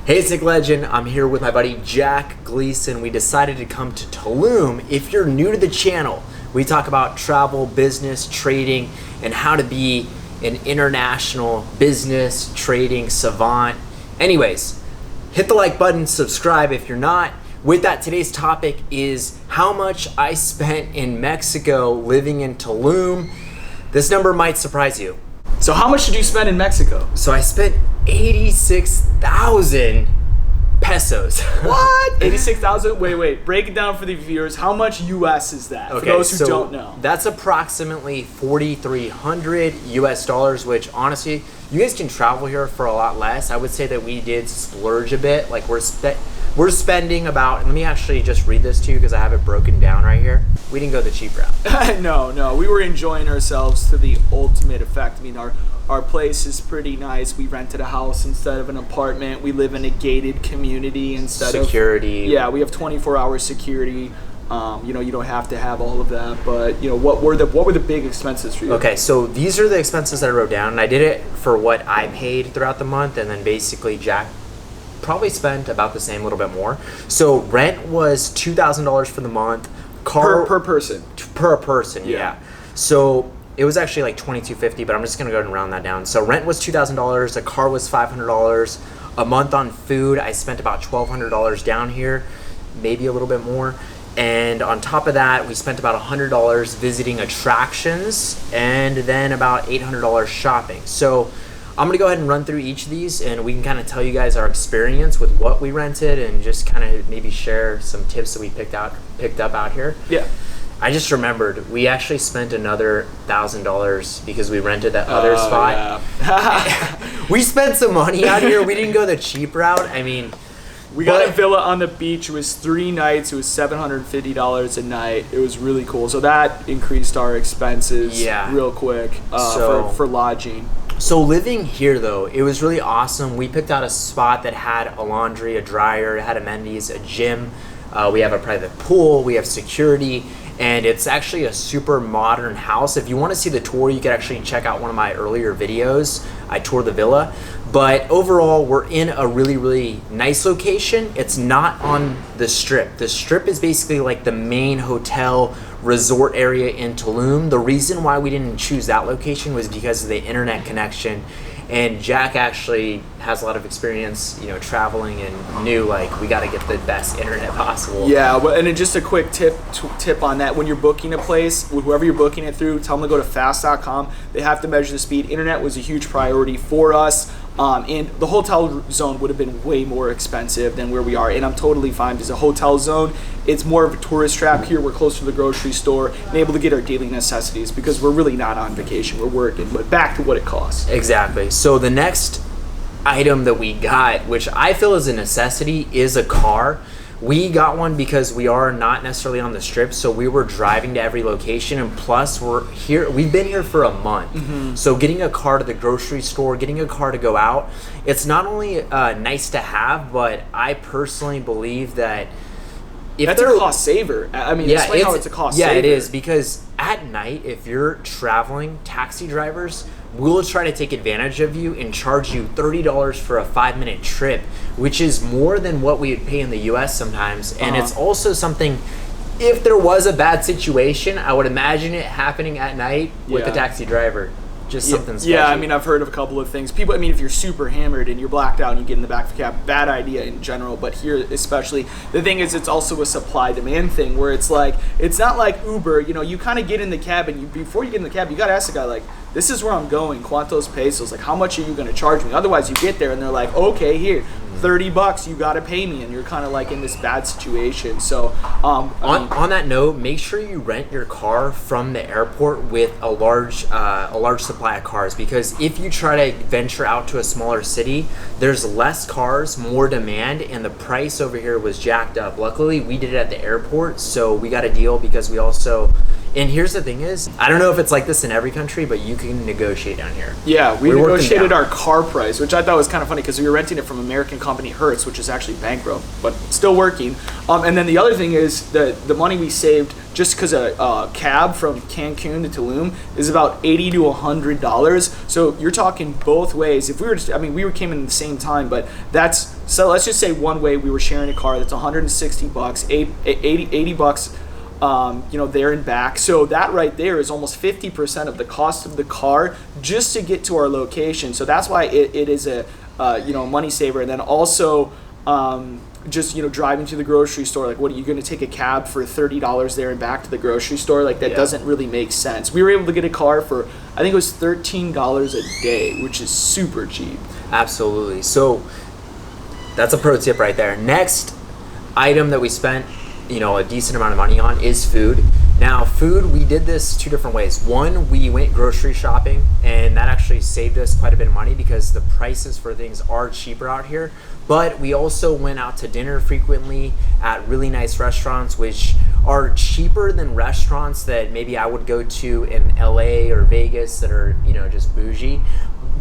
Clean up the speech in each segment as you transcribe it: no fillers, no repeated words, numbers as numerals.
Hey, it's Nick Legend. I'm here with my buddy Jack Gleason. We decided to come to Tulum. If you're new to the channel, we talk about travel, business, trading, and how to be an international business trading savant. Anyways, hit the like button, subscribe if you're not. With that, today's topic is how much I spent in Mexico living in Tulum. This number might surprise you. So how much did you spend in Mexico? So I spent 86,000 pesos. What? 86,000? Wait. Break it down for the viewers. How much US is that? Okay, for those who don't know. That's approximately 4,300 US dollars, which honestly, you guys can travel here for a lot less. I would say that we did splurge a bit. Like we're spending about, let me actually just read this to you because I have it broken down right here. We didn't go the cheap route. No. We were enjoying ourselves to the ultimate effect. I mean, our place is pretty nice. We rented a house instead of an apartment. We live in a gated community instead of security. Yeah, we have 24-hour security. You don't have to have all of that, but what were the big expenses for you? Okay, so these are the expenses that I wrote down, and I did it for what I paid throughout the month, and then basically Jack probably spent about the same, a little bit more. So rent was $2,000 for the month. Per person. Per person, Yeah. yeah. So it was actually like $2,250, but I'm just gonna go ahead and round that down. So rent was $2,000. The car was $500. A month on food, I spent about $1,200 down here, maybe a little bit more. And on top of that, we spent about $100 visiting attractions, and then about $800 shopping. So I'm gonna go ahead and run through each of these, and we can kind of tell you guys our experience with what we rented, and just kind of maybe share some tips that we picked up out here. Yeah. I just remembered we actually spent another $1,000 because we rented that other spot. Yeah. We spent some money out here. We didn't go the cheap route. I mean, we got a villa on the beach. It was 3 nights. It was $750 a night. It was really cool. So that increased our expenses real quick for lodging. So living here though, it was really awesome. We picked out a spot that had a laundry, a dryer, it had amenities, a gym. We have a private pool, we have security, and it's actually a super modern house. If you want to see the tour, you can actually check out one of my earlier videos. I toured the villa. But overall, we're in a really, really nice location. It's not on the Strip. The Strip is basically like the main hotel resort area in Tulum. The reason why we didn't choose that location was because of the internet connection. And Jack actually has a lot of experience, traveling, and knew like we got to get the best internet possible. Yeah, well, and then just a quick tip on that: when you're booking a place, whoever you're booking it through, tell them to go to fast.com. They have to measure the speed. Internet was a huge priority for us. And the hotel zone would have been way more expensive than where we are. And I'm totally fine because a hotel zone, it's more of a tourist trap. Here we're close to the grocery store and able to get our daily necessities because we're really not on vacation. We're working, but back to what it costs. Exactly. So the next item that we got, which I feel is a necessity, is a car. We got one because we are not necessarily on the Strip, so we were driving to every location, and plus we've been here for a month. Mm-hmm. So getting a car to the grocery store, getting a car to go out, it's not only nice to have, but I personally believe that that's a cost saver. I mean, explain how it's a cost saver. Yeah, it is, because at night, if you're traveling, taxi drivers will try to take advantage of you and charge you $30 for a 5-minute trip, which is more than what we would pay in the US sometimes. And it's also something, if there was a bad situation, I would imagine it happening at night with the taxi driver. Just something sketchy. Yeah, I mean, I've heard of a couple of things. People, I mean, if you're super hammered and you're blacked out and you get in the back of the cab, bad idea in general, but here especially. The thing is, it's also a supply-demand thing where it's like, it's not like Uber, you kind of get in the cab and before you get in the cab, you got to ask the guy, like, this is where I'm going, ¿cuántos pesos? Like, how much are you going to charge me? Otherwise, you get there and they're like, okay, here, $30, you got to pay me, and you're kind of like in this bad situation. So, on that note, make sure you rent your car from the airport with a large supply of cars, because if you try to venture out to a smaller city, there's less cars, more demand, and the price over here was jacked up. Luckily, we did it at the airport, so we got a deal because we also And here's the thing is, I don't know if it's like this in every country, but you can negotiate down here. Yeah, we negotiated our car price, which I thought was kind of funny because we were renting it from American company Hertz, which is actually bankrupt, but still working. And then the other thing is the money we saved just because a cab from Cancun to Tulum is about $80 to $100. So you're talking both ways. If we were, we came in at the same time, but so let's just say one way we were sharing a car that's $160, 80 bucks. There and back. So that right there is almost 50% of the cost of the car just to get to our location. So that's why it is a money saver. And then also just driving to the grocery store, like what are you going to take a cab for $30 there and back to the grocery store? Like that doesn't really make sense. We were able to get a car for I think it was $13 a day, which is super cheap. Absolutely. So that's a pro tip right there. Next item that we spent a decent amount of money on is food. Now food, we did this two different ways. One, we went grocery shopping, and that actually saved us quite a bit of money because the prices for things are cheaper out here. But we also went out to dinner frequently at really nice restaurants, which are cheaper than restaurants that maybe I would go to in LA or Vegas that are just bougie.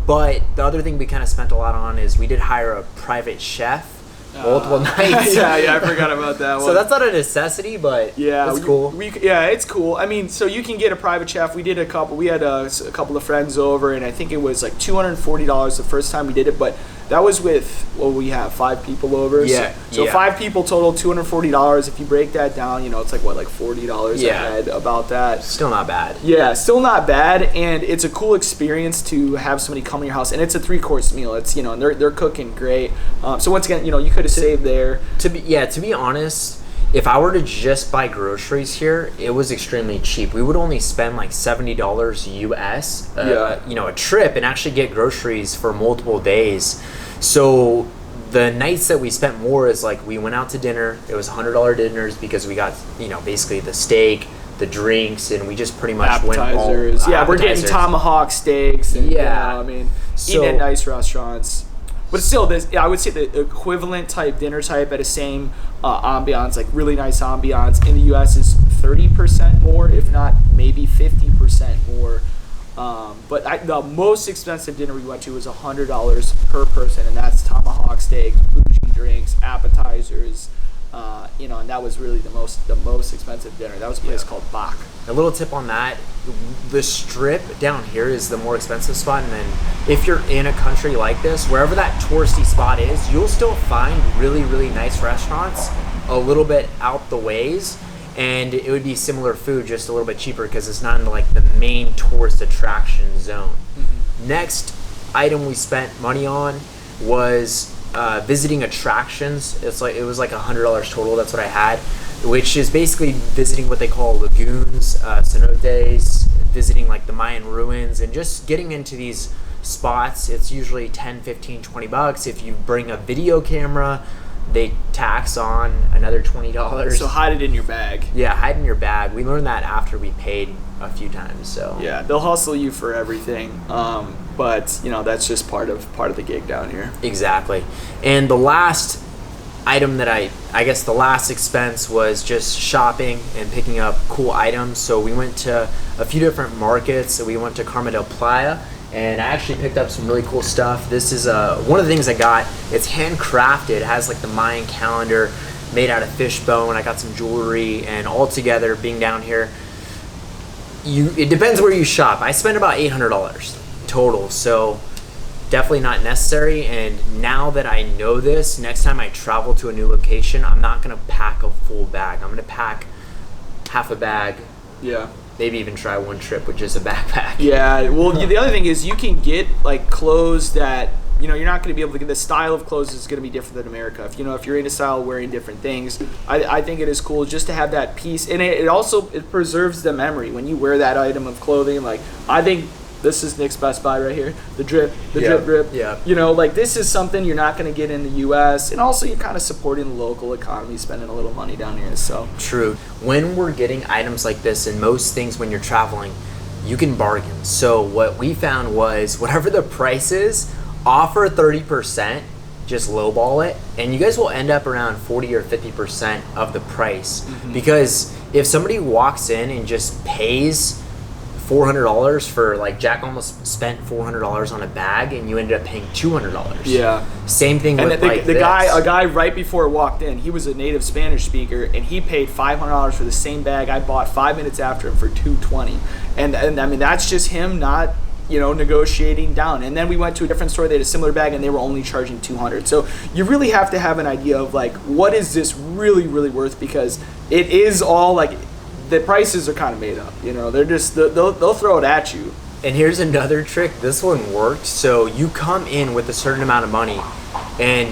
But the other thing we kind of spent a lot on is we did hire a private chef multiple nights. Yeah, I forgot about that one. So that's not a necessity, but it's cool. It's cool. So you can get a private chef. We did a couple. We had a couple of friends over, and I think it was like $240 the first time we did it. But that was with we have 5 people over. Yeah. So 5 people total, $240. If you break that down, it's like $40 a head, about that. Still not bad. Yeah, still not bad, and it's a cool experience to have somebody come to your house, and it's a 3-course meal. It's and they're cooking great. So once again, you could have saved there. To be honest, if I were to just buy groceries here, it was extremely cheap. We would only spend like $70 US, a trip, and actually get groceries for multiple days. So the nights that we spent more is like we went out to dinner. It was $100 dinners because we got basically the steak, the drinks, and we just pretty much appetizers. We're getting tomahawk steaks. And, eating at nice restaurants. But still, I would say the equivalent type dinner type at a same ambiance, like really nice ambiance in the U.S. is 30% more, if not maybe 50% more. But the most expensive dinner we went to was $100 per person, and that's tomahawk steak, bougie drinks, appetizers, and that was really the most expensive dinner. That was a place called Bach. A little tip on that: the strip down here is the more expensive spot, and then if you're in a country like this, wherever that touristy spot is, you'll still find really, really nice restaurants a little bit out the ways, and it would be similar food, just a little bit cheaper because it's not in like the main tourist attraction zone. Mm-hmm. Next item we spent money on was visiting attractions. It was like $100 total. That's what I had, which is basically visiting what they call lagoons, cenotes, visiting like the Mayan ruins, and just getting into these spots. It's usually $10, $15, $20. If you bring a video camera, they tax on another $20. So hide it in your bag. Yeah, hide in your bag. We learned that after we paid a few times. So yeah, they'll hustle you for everything. But that's just part of the gig down here. Exactly. And the last item that I guess the last expense was just shopping and picking up cool items. So we went to a few different markets. So we went to Carmen del Playa, and I actually picked up some really cool stuff. This is one of the things I got. It's handcrafted. It has like the Mayan calendar made out of fishbone. I got some jewelry, and all together, being down here, it depends where you shop. I spent about $800 total, so definitely not necessary. And now that I know this, next time I travel to a new location, I'm not gonna pack a full bag. I'm gonna pack half a bag. Yeah. Maybe even try one trip with just a backpack. Yeah, well, the other thing is you can get like clothes that you're not going to be able to get. The style of clothes is going to be different than America. If you're into style, wearing different things, I think it is cool just to have that piece, and it also preserves the memory when you wear that item of clothing. Like I think this is Nick's Best Buy right here, the drip. Yeah. Like this is something you're not going to get in the U.S. And also you're kind of supporting the local economy, spending a little money down here. So true. When we're getting items like this, and most things when you're traveling, you can bargain. So what we found was whatever the price is, offer 30%, just lowball it, and you guys will end up around 40 or 50% of the price. Mm-hmm. Because if somebody walks in and just pays $400 for, like, Jack almost spent $400 on a bag and you ended up paying $200. Yeah. Same thing and with the guy, a guy right before walked in, he was a native Spanish speaker, and he paid $500 for the same bag I bought 5 minutes after him for $220. And I mean, that's just him not, you know, negotiating down. And then we went to a different store, they had a similar bag and they were only charging $200. So you really have to have an idea of, like, what is this really, really worth? Because it is all, like, the prices are kind of made up, you know. They're just, they'll throw it at you. And here's another trick. This one worked. So you come in with a certain amount of money, and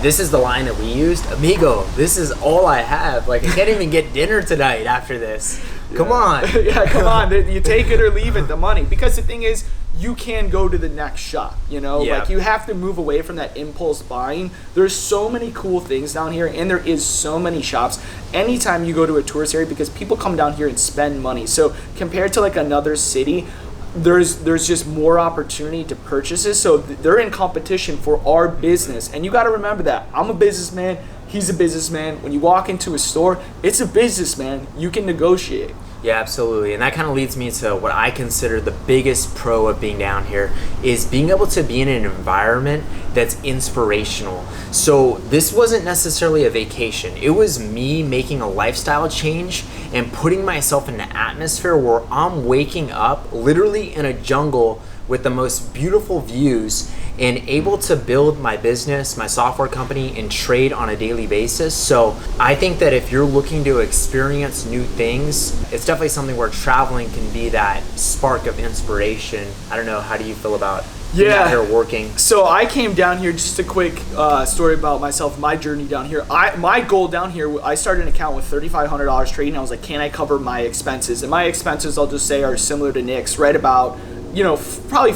this is the line that we used. Amigo, this is all I have. Like, I can't even get dinner tonight after this. Come on. Yeah, come on. You take it or leave it, the money. Because the thing is, you can go to the next shop, you know? Yeah. Like, you have to move away from that impulse buying. There's so many cool things down here, and there is so many shops. Anytime you go to a tourist area, because people come down here and spend money. So compared to, like, another city, there's just more opportunity to purchases. So they're in competition for our business. And you got to remember that. I'm a businessman. He's a businessman. When you walk into a store, it's a businessman. You can negotiate. Yeah, absolutely. And that kind of leads me to what I consider the biggest pro of being down here is being able to be in an environment that's inspirational. So this wasn't necessarily a vacation. It was me making a lifestyle change and putting myself in an atmosphere where I'm waking up literally in a jungle with the most beautiful views and able to build my business, my software company, and trade on a daily basis. So I think that if you're looking to experience new things, it's definitely something where traveling can be that spark of inspiration. I don't know, how do you feel about being out here working? So I came down here, just a quick story about myself, my journey down here. My goal down here, I started an account with $3,500 trading. I was like, can I cover my expenses? And my expenses, I'll just say, are similar to Nick's, right about, you know, probably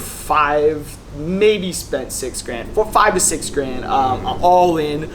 maybe spent $6,000, $5,000 to $6,000, all in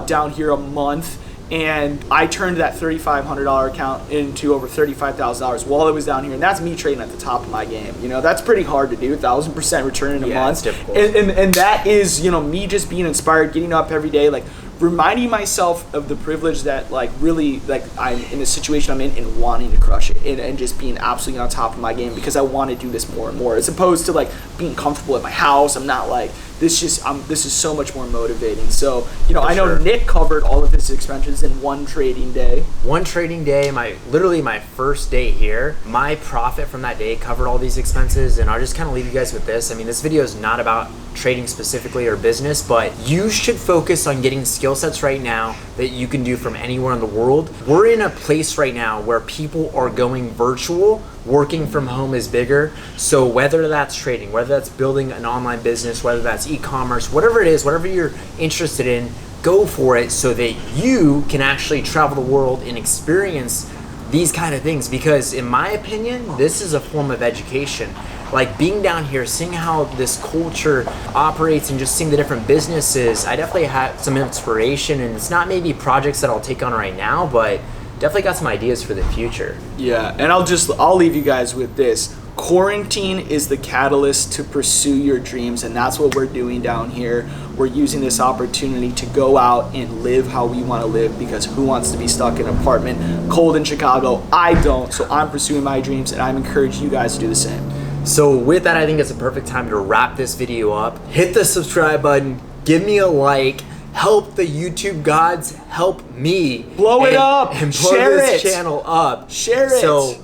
down here a month. And I turned that $3,500 account into over $35,000 while I was down here. And that's me trading at the top of my game. You know, that's pretty hard to do, 1,000% return in a month. It's difficult. And that is, you know, me just being inspired, getting up every day, like reminding myself of the privilege that, like, really, like, I'm in the situation I'm in and wanting to crush it and just being absolutely on top of my game because I want to do this more and more, as opposed to, like, being comfortable at my house. I'm not like this. This is so much more motivating. So, you know, I know Nick covered all of his expenses in one trading day. One trading day, literally my first day here, my profit from that day covered all these expenses. And I'll just kind of leave you guys with this. I mean, this video is not about trading specifically or business, but you should focus on getting skill sets right now that you can do from anywhere in the world. We're in a place right now where people are going virtual. Working from home is bigger. So whether that's trading, whether that's building an online business, whether that's e-commerce, whatever it is, whatever you're interested in, go for it so that you can actually travel the world and experience these kind of things. Because in my opinion, this is a form of education. Like, being down here, seeing how this culture operates and just seeing the different businesses, I definitely had some inspiration. And it's not maybe projects that I'll take on right now, but definitely got some ideas for the future. Yeah, and I'll leave you guys with this. Quarantine is the catalyst to pursue your dreams, and that's what we're doing down here. We're using this opportunity to go out and live how we want to live, because who wants to be stuck in an apartment cold in Chicago? I don't. So I'm pursuing my dreams, and I'm encouraging you guys to do the same. So with that, I think it's a perfect time to wrap this video up. Hit the subscribe button, give me a like, help the YouTube gods help me blow it up and blow Share this it. channel up. Share it. So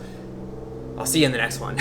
I'll see you in the next one.